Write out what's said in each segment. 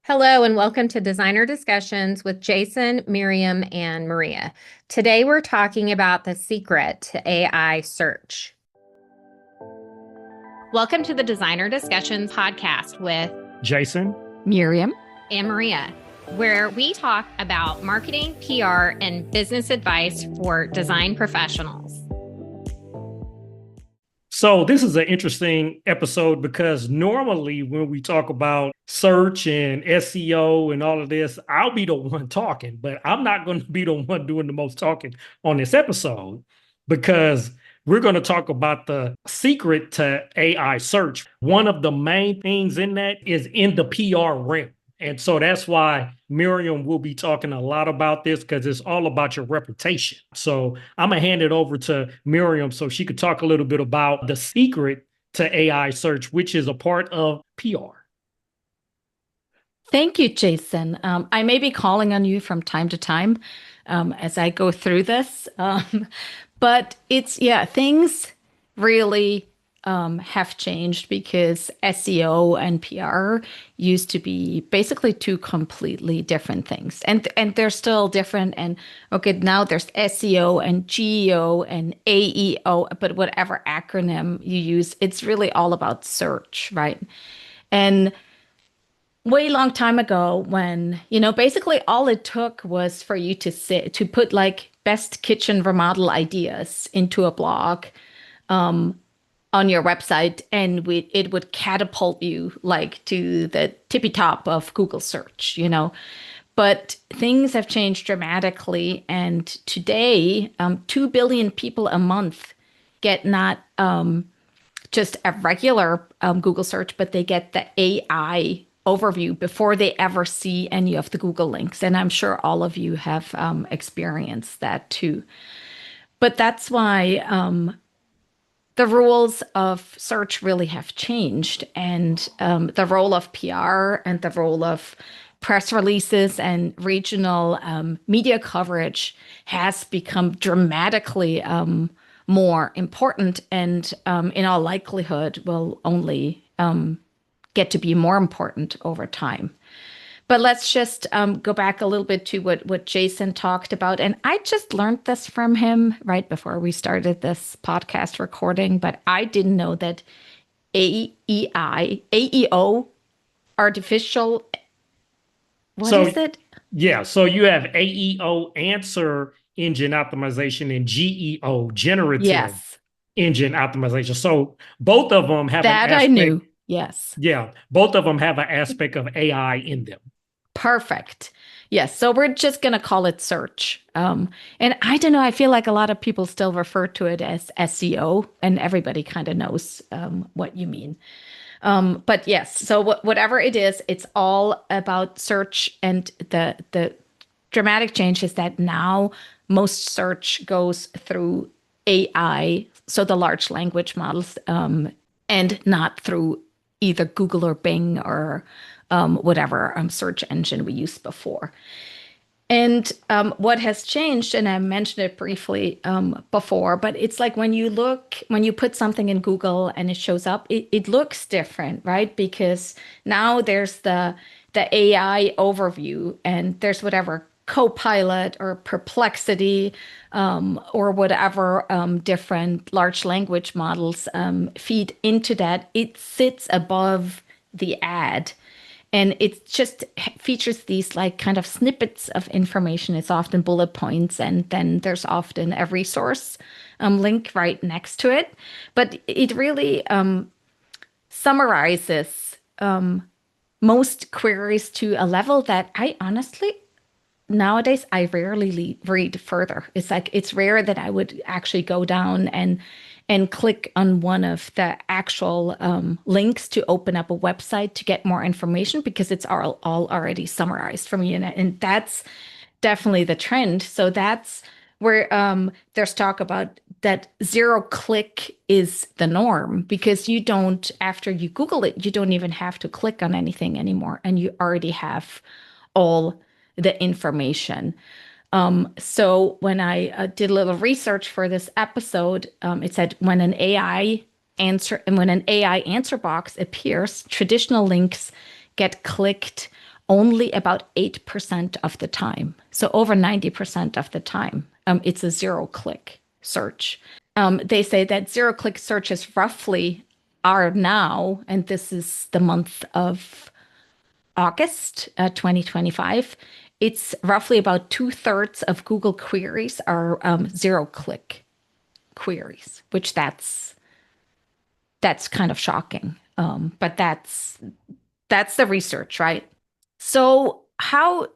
Hello and welcome to Designer Discussions with Jason, Miriam, and Maria. Today we're talking about the secret to AI search. Welcome to the Designer Discussions podcast with Jason, Miriam, and Maria, where we talk about marketing, PR, and business advice for design professionals. So this is an interesting episode because normally when we talk about search and SEO and all of this, I'll be the one talking, but I'm not going to be the one doing the most talking on this episode because we're going to talk about the secret to AI search. One of the main things in that is in the PR realm. And so that's why Miriam will be talking a lot about this because it's all about your reputation. So I'm going to hand it over to Miriam so she could talk a little bit about the secret to AI search, which is a part of PR. thank you, Jason. I may be calling on you from time to time as I go through this, but things really have changed because SEO and PR used to be basically two completely different things, and they're still different. And okay, now there's SEO and GEO and AEO, but whatever acronym you use, it's really all about search, right? And way long time ago when, basically all it took was for you to put like best kitchen remodel ideas into a blog on your website, and it would catapult you like to the tippy top of Google search. But things have changed dramatically, and today 2 billion people a month get not just a regular Google search, but they get the AI overview before they ever see any of the Google links. And I'm sure all of you have experienced that too. But that's why the rules of search really have changed. And the role of PR and the role of press releases and regional media coverage has become dramatically more important, and in all likelihood will only get to be more important over time. But let's just go back a little bit to what Jason talked about. And I just learned this from him right before we started this podcast recording, but I didn't know that AEO, artificial, what is it? Yeah, so you have AEO, answer engine optimization, and GEO, generative engine optimization. So both of them have that an aspect. I knew. Yes. Yeah, both of them have an aspect of AI in them. Perfect. Yes. So we're just going to call it search. And I don't know. I feel like a lot of people still refer to it as SEO, and everybody kind of knows what you mean. But yes, so whatever it is, it's all about search. And the dramatic change is that now most search goes through AI, so the large language models, and not through either Google or Bing or whatever search engine we used before. And what has changed, and I mentioned it briefly before, but it's like when you put something in Google and it shows up, it looks different, right? Because now there's the AI overview, and there's whatever Copilot or Perplexity or whatever different large language models feed into that. It sits above the ad. And it just features these like kind of snippets of information. It's often bullet points, and then there's often a resource link right next to it. But it really summarizes most queries to a level that I honestly, nowadays, I rarely read further. It's like it's rare that I would actually go down and click on one of the actual links to open up a website to get more information, because it's all already summarized for me. And that's definitely the trend. So that's where there's talk about that zero click is the norm, because you don't, after you Google it, you don't even have to click on anything anymore. And you already have all the information. So when I did a little research for this episode, it said when an AI answer box appears, traditional links get clicked only about 8% of the time. So over 90% of the time, it's a zero-click search. They say that zero-click searches roughly are now, and this is the month of August 2025, it's roughly about 2/3 of Google queries are zero-click queries, which that's kind of shocking. But that's the research, right? So how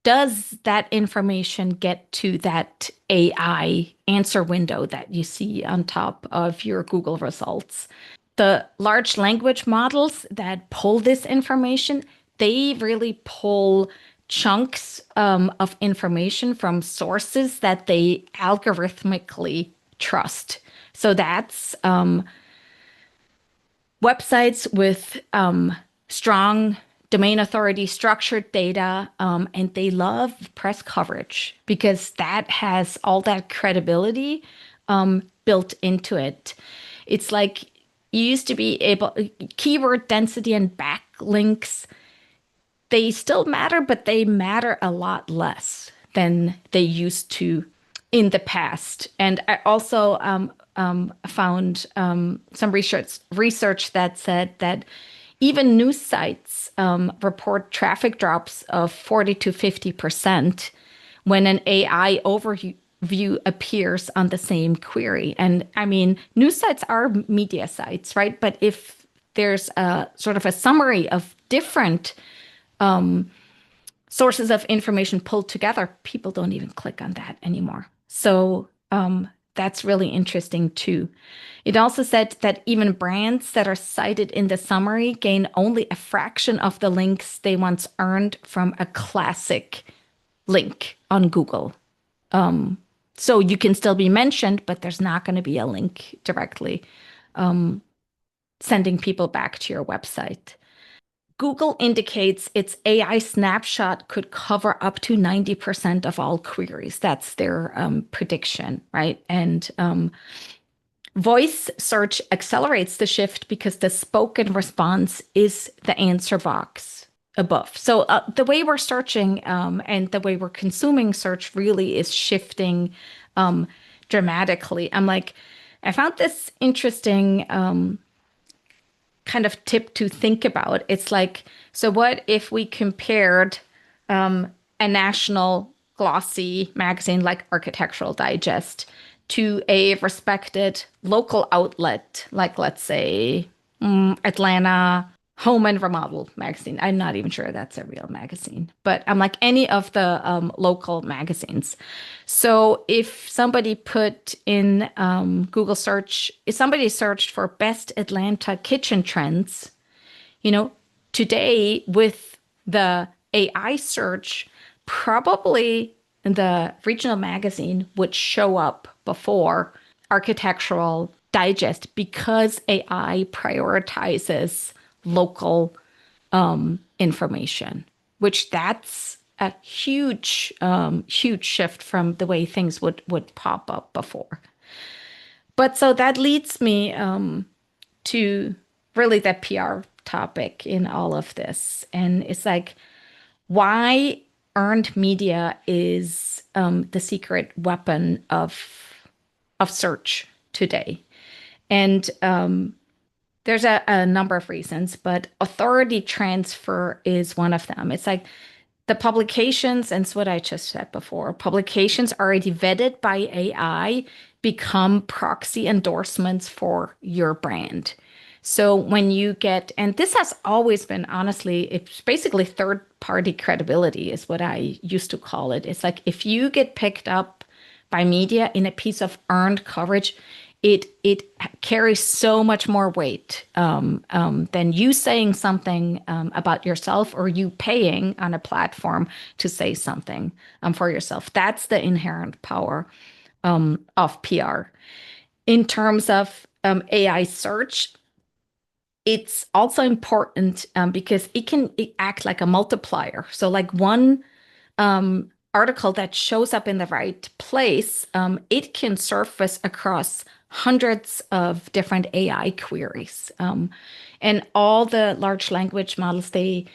does that information get to that AI answer window that you see on top of your Google results? The large language models that pull this information, they really pull chunks of information from sources that they algorithmically trust. So that's websites with strong domain authority structured data, and they love press coverage because that has all that credibility built into it. It's like you used to be able, keyword density and backlinks, they still matter, but they matter a lot less than they used to in the past. And I also found some research that said that even news sites report traffic drops of 40 to 50% when an AI overview appears on the same query. And I mean, news sites are media sites, right? But if there's a sort of a summary of different sources of information pulled together, people don't even click on that anymore. So that's really interesting too. It also said that even brands that are cited in the summary gain only a fraction of the links they once earned from a classic link on Google. So you can still be mentioned, but there's not going to be a link directly sending people back to your website. Google indicates its AI snapshot could cover up to 90% of all queries. That's their prediction, right? And voice search accelerates the shift because the spoken response is the answer box above. So the way we're searching and the way we're consuming search really is shifting dramatically. I found this interesting kind of tip to think about. It's like, so what if we compared a national glossy magazine like Architectural Digest to a respected local outlet, like let's say Atlanta Home and Remodel magazine. I'm not even sure that's a real magazine, but I'm like any of the local magazines. So if somebody put in Google search, if somebody searched for best Atlanta kitchen trends, today with the AI search, probably the regional magazine would show up before Architectural Digest because AI prioritizes local information, which that's a huge shift from the way things would pop up before. But so that leads me to really the PR topic in all of this. And it's like, why earned media is the secret weapon of search today. And there's a number of reasons, but authority transfer is one of them. It's like the publications, and it's what I just said before, publications already vetted by AI become proxy endorsements for your brand. So when you get, and this has always been, honestly, it's basically third-party credibility is what I used to call it. It's like if you get picked up by media in a piece of earned coverage, it carries so much more weight than you saying something about yourself or you paying on a platform to say something for yourself. That's the inherent power of PR. In terms of AI search, it's also important because it can act like a multiplier. So like one article that shows up in the right place, it can surface across hundreds of different AI queries. And all the large language models, they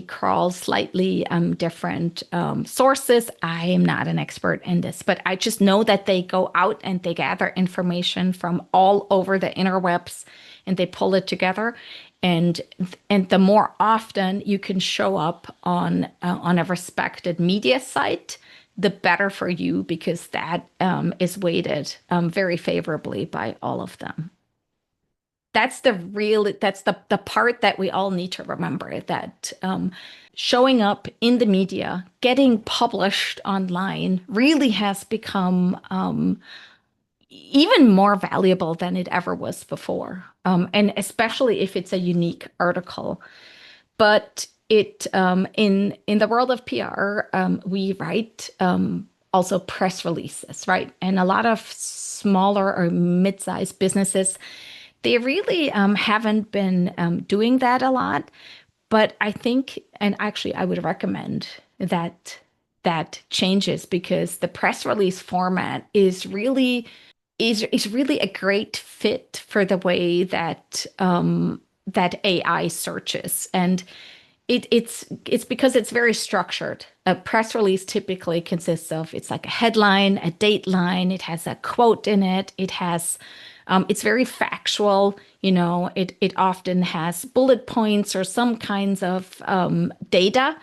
crawl slightly different sources. I am not an expert in this, but I just know that they go out and they gather information from all over the interwebs and they pull it together. And the more often you can show up on a respected media site, the better for you, because that is weighted very favorably by all of them. That's the part that we all need to remember, that showing up in the media, getting published online really has become even more valuable than it ever was before. And especially if it's a unique article. But in the world of PR, we write also press releases, right? And a lot of smaller or mid-sized businesses, they really haven't been doing that a lot. But I think, and actually, I would recommend that changes, because the press release format is really a great fit for the way that that AI searches. And it's because it's very structured. A press release typically consists of, it's like a headline, a dateline, it has a quote in it, it has it's very factual, it often has bullet points or some kinds of data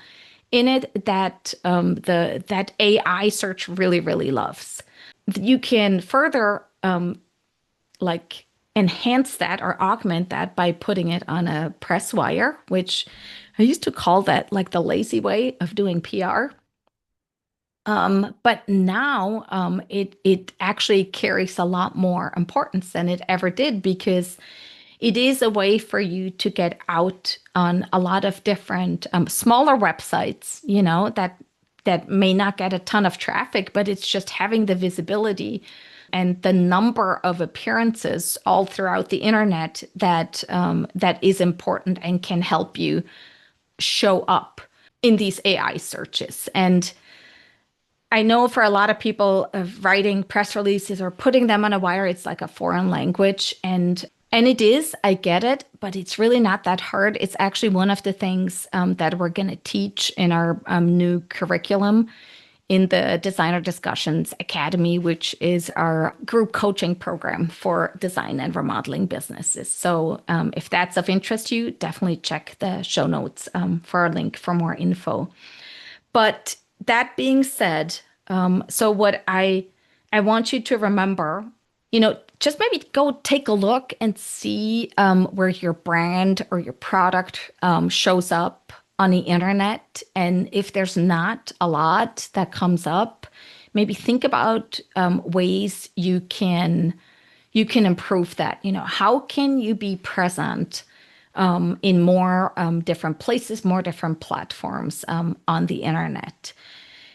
in it that that AI search really, really loves. You can further like enhance that or augment that by putting it on a press wire, which I used to call that like the lazy way of doing PR. But now it actually carries a lot more importance than it ever did, because it is a way for you to get out on a lot of different smaller websites, that may not get a ton of traffic, but it's just having the visibility and the number of appearances all throughout the internet that is important and can help you show up in these AI searches. And I know for a lot of people, writing press releases or putting them on a wire, it's like a foreign language. And it is, I get it, but it's really not that hard. It's actually one of the things that we're going to teach in our new curriculum in the Designer Discussions Academy, which is our group coaching program for design and remodeling businesses. So if that's of interest to you, definitely check the show notes for a link for more info. But that being said, so what I want you to remember, just maybe go take a look and see where your brand or your product shows up on the internet. And if there's not a lot that comes up, maybe think about ways you can improve that. How can you be present in more different places, more different platforms on the internet?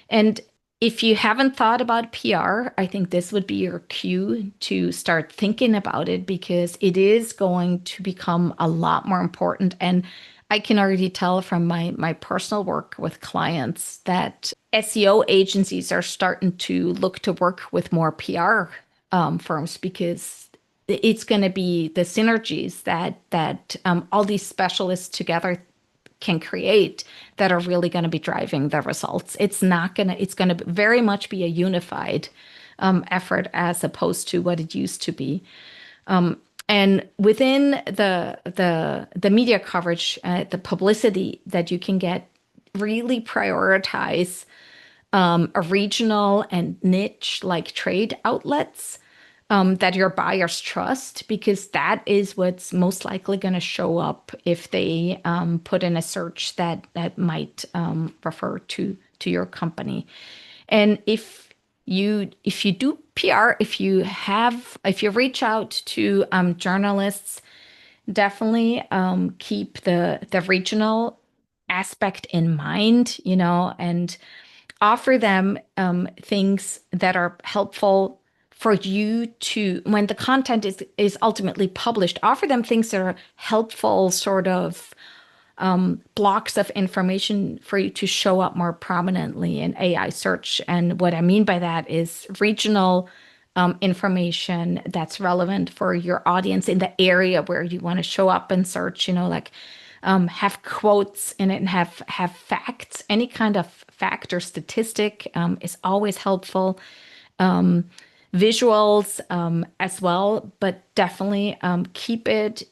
And if you haven't thought about PR, I think this would be your cue to start thinking about it, because it is going to become a lot more important. And I can already tell from my personal work with clients that SEO agencies are starting to look to work with more PR firms, because it's going to be the synergies that all these specialists together can create that are really going to be driving the results. It's going to very much be a unified effort, as opposed to what it used to be. And within the media coverage, the publicity that you can get, really prioritize a regional and niche like trade outlets that your buyers trust, because that is what's most likely going to show up if they put in a search that might refer to your company. And if you do PR, if you reach out to journalists, definitely keep the regional aspect in mind, and offer them things that are helpful for you to, when the content is ultimately published, offer them things that are helpful, sort of blocks of information for you to show up more prominently in AI search. And what I mean by that is regional information that's relevant for your audience in the area where you want to show up and search, like have quotes in it and have facts. Any kind of fact or statistic is always helpful. Visuals as well, but definitely keep it.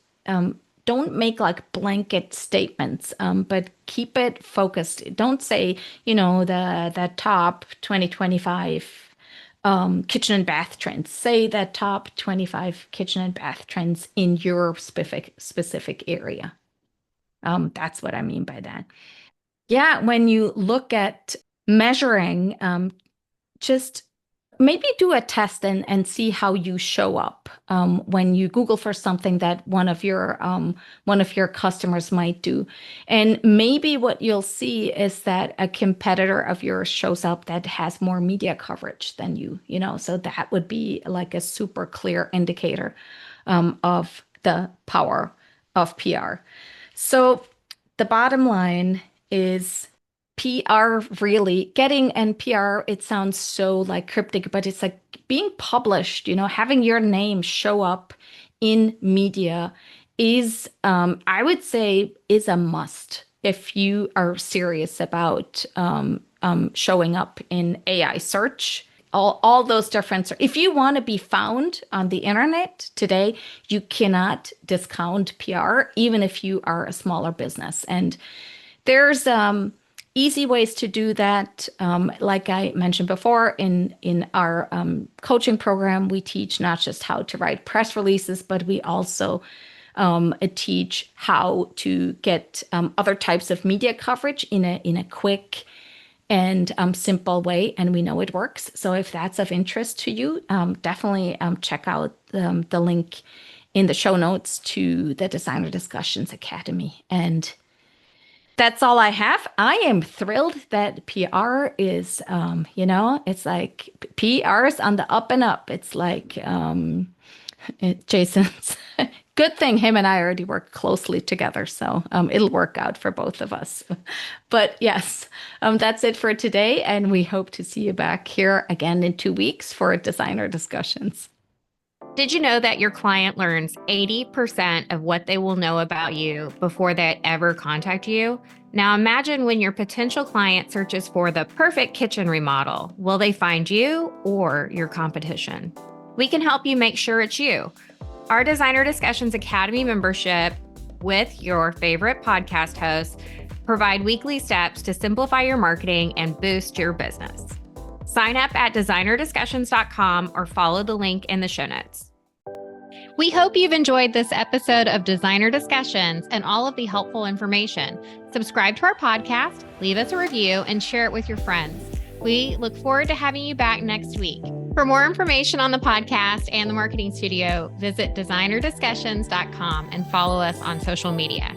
Don't make like blanket statements, but keep it focused. Don't say, the top 2025 kitchen and bath trends. Say the top 25 kitchen and bath trends in your specific area. That's what I mean by that. Yeah, when you look at measuring, just maybe do a test and see how you show up when you Google for something that one of your customers might do. And maybe what you'll see is that a competitor of yours shows up that has more media coverage than you, so that would be like a super clear indicator of the power of PR. So the bottom line is PR really getting, and PR, it sounds so like cryptic, but it's like being published, having your name show up in media is, I would say, is a must if you are serious about showing up in AI search. All those different, if you want to be found on the internet today, you cannot discount PR, even if you are a smaller business. And there's easy ways to do that. Like I mentioned before, in our coaching program, we teach not just how to write press releases, but we also teach how to get other types of media coverage in a quick and simple way, and we know it works. So if that's of interest to you, definitely check out the link in the show notes to the Designer Discussions Academy. And that's all I have. I am thrilled that PR is, it's like PR is on the up and up. It's like Jason's good thing him and I already work closely together. So it'll work out for both of us. But yes, that's it for today. And we hope to see you back here again in 2 weeks for Designer Discussions. Did you know that your client learns 80% of what they will know about you before they ever contact you? Now imagine when your potential client searches for the perfect kitchen remodel. Will they find you or your competition? We can help you make sure it's you. Our Designer Discussions Academy membership with your favorite podcast hosts provide weekly steps to simplify your marketing and boost your business. Sign up at designerdiscussions.com or follow the link in the show notes. We hope you've enjoyed this episode of Designer Discussions and all of the helpful information. Subscribe to our podcast, leave us a review, and share it with your friends. We look forward to having you back next week. For more information on the podcast and the marketing studio, visit designerdiscussions.com and follow us on social media.